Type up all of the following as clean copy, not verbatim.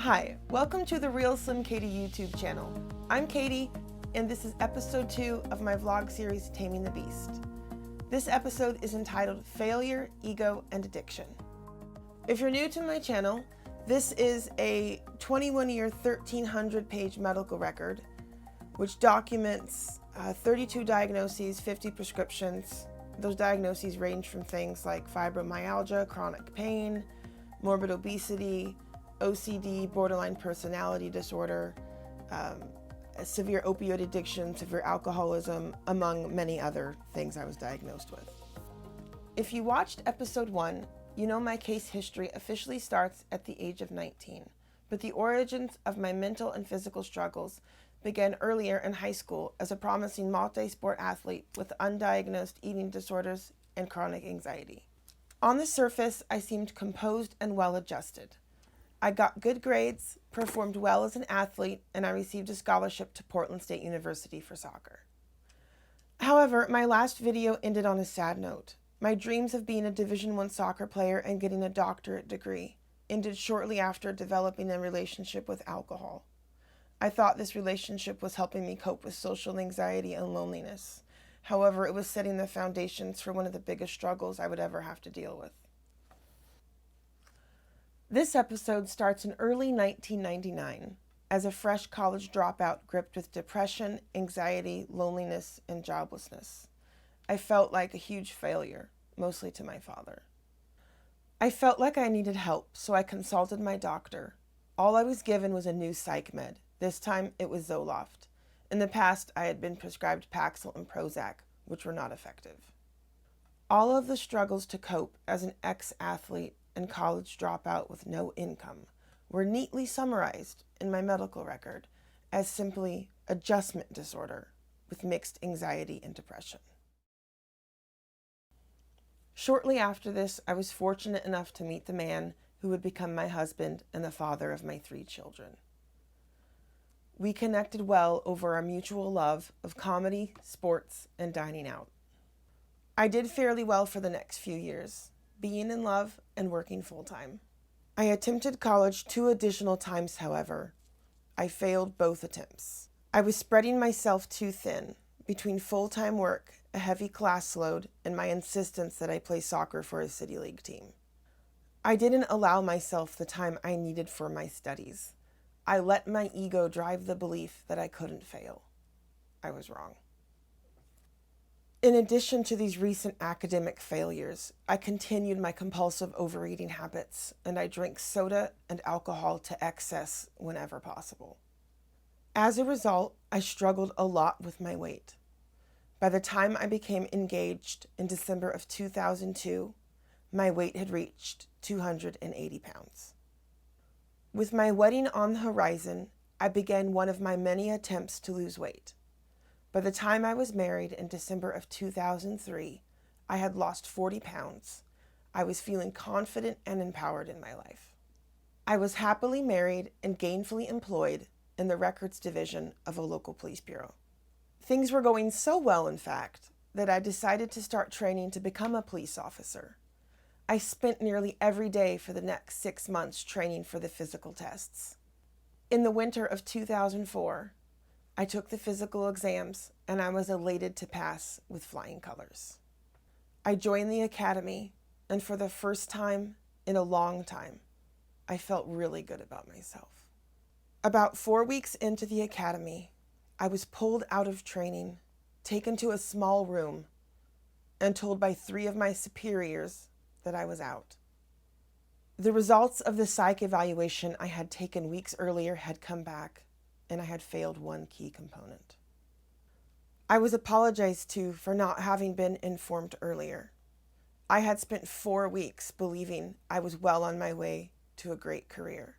Hi, welcome to the Real Slim Katie YouTube channel. I'm Katie, and this is episode 2 of my vlog series, Taming the Beast. This episode is entitled Failure, Ego, and Addiction. If you're new to my channel, this is a 21-year, 1,300-page medical record, which documents 32 diagnoses, 50 prescriptions. Those diagnoses range from things like fibromyalgia, chronic pain, morbid obesity, OCD, borderline personality disorder, severe opioid addiction, severe alcoholism, among many other things I was diagnosed with. If you watched episode 1, you know my case history officially starts at the age of 19, but the origins of my mental and physical struggles began earlier in high school as a promising multi-sport athlete with undiagnosed eating disorders and chronic anxiety. On the surface, I seemed composed and well-adjusted. I got good grades, performed well as an athlete, and I received a scholarship to Portland State University for soccer. However, my last video ended on a sad note. My dreams of being a Division I soccer player and getting a doctorate degree ended shortly after developing a relationship with alcohol. I thought this relationship was helping me cope with social anxiety and loneliness. However, it was setting the foundations for one of the biggest struggles I would ever have to deal with. This episode starts in early 1999 as a fresh college dropout gripped with depression, anxiety, loneliness, and joblessness. I felt like a huge failure, mostly to my father. I felt like I needed help, so I consulted my doctor. All I was given was a new psych med. This time, it was Zoloft. In the past, I had been prescribed Paxil and Prozac, which were not effective. All of the struggles to cope as an ex-athlete and college dropout with no income were neatly summarized in my medical record as simply adjustment disorder with mixed anxiety and depression. Shortly after this, I was fortunate enough to meet the man who would become my husband and the father of my 3 children. We connected well over our mutual love of comedy, sports, and dining out. I did fairly well for the next few years, being in love and working full-time. I attempted college 2 additional times, however. I failed both attempts. I was spreading myself too thin between full-time work, a heavy class load, and my insistence that I play soccer for a city league team. I didn't allow myself the time I needed for my studies. I let my ego drive the belief that I couldn't fail. I was wrong. In addition to these recent academic failures, I continued my compulsive overeating habits, and I drank soda and alcohol to excess whenever possible. As a result, I struggled a lot with my weight. By the time I became engaged in December of 2002, my weight had reached 280 pounds. With my wedding on the horizon, I began one of my many attempts to lose weight. By the time I was married in December of 2003, I had lost 40 pounds. I was feeling confident and empowered in my life. I was happily married and gainfully employed in the records division of a local police bureau. Things were going so well, in fact, that I decided to start training to become a police officer. I spent nearly every day for the next 6 months training for the physical tests. In the winter of 2004, I took the physical exams, and I was elated to pass with flying colors. I joined the academy, and for the first time in a long time, I felt really good about myself. About 4 weeks into the academy, I was pulled out of training, taken to a small room, and told by 3 of my superiors that I was out. The results of the psych evaluation I had taken weeks earlier had come back, and I had failed one key component. I was apologized to for not having been informed earlier. I had spent 4 weeks believing I was well on my way to a great career.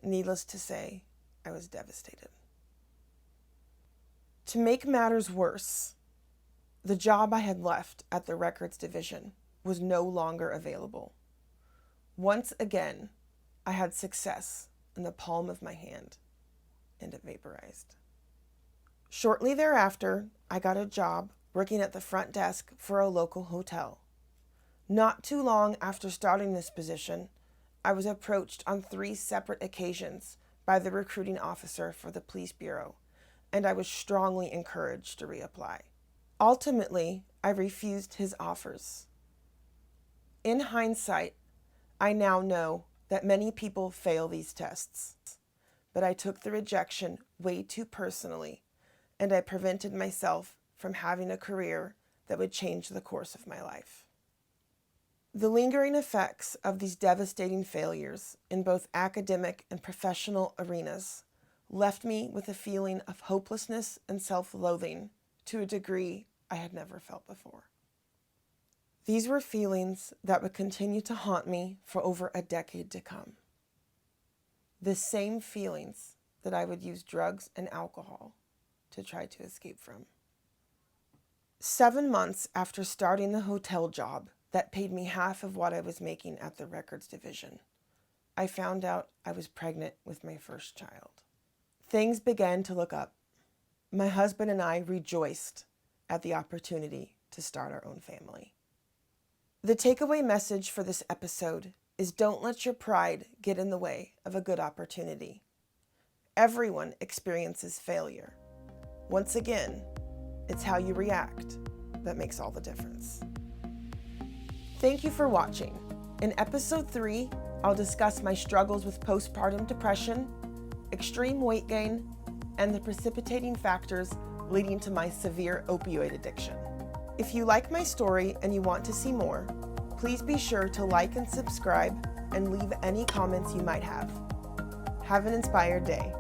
Needless to say, I was devastated. To make matters worse, the job I had left at the records division was no longer available. Once again, I had success in the palm of my hand, and it vaporized. Shortly thereafter, I got a job working at the front desk for a local hotel. Not too long after starting this position, I was approached on 3 separate occasions by the recruiting officer for the police bureau, and I was strongly encouraged to reapply. Ultimately, I refused his offers. In hindsight, I now know that many people fail these tests, but I took the rejection way too personally, and I prevented myself from having a career that would change the course of my life. The lingering effects of these devastating failures in both academic and professional arenas left me with a feeling of hopelessness and self-loathing to a degree I had never felt before. These were feelings that would continue to haunt me for over a decade to come. The same feelings that I would use drugs and alcohol to try to escape from. 7 months after starting the hotel job that paid me half of what I was making at the records division, I found out I was pregnant with my first child. Things began to look up. My husband and I rejoiced at the opportunity to start our own family. The takeaway message for this episode is don't let your pride get in the way of a good opportunity. Everyone experiences failure. Once again, it's how you react that makes all the difference. Thank you for watching. In episode 3, I'll discuss my struggles with postpartum depression, extreme weight gain, and the precipitating factors leading to my severe opioid addiction. If you like my story and you want to see more, please be sure to like and subscribe and leave any comments you might have. Have an inspired day.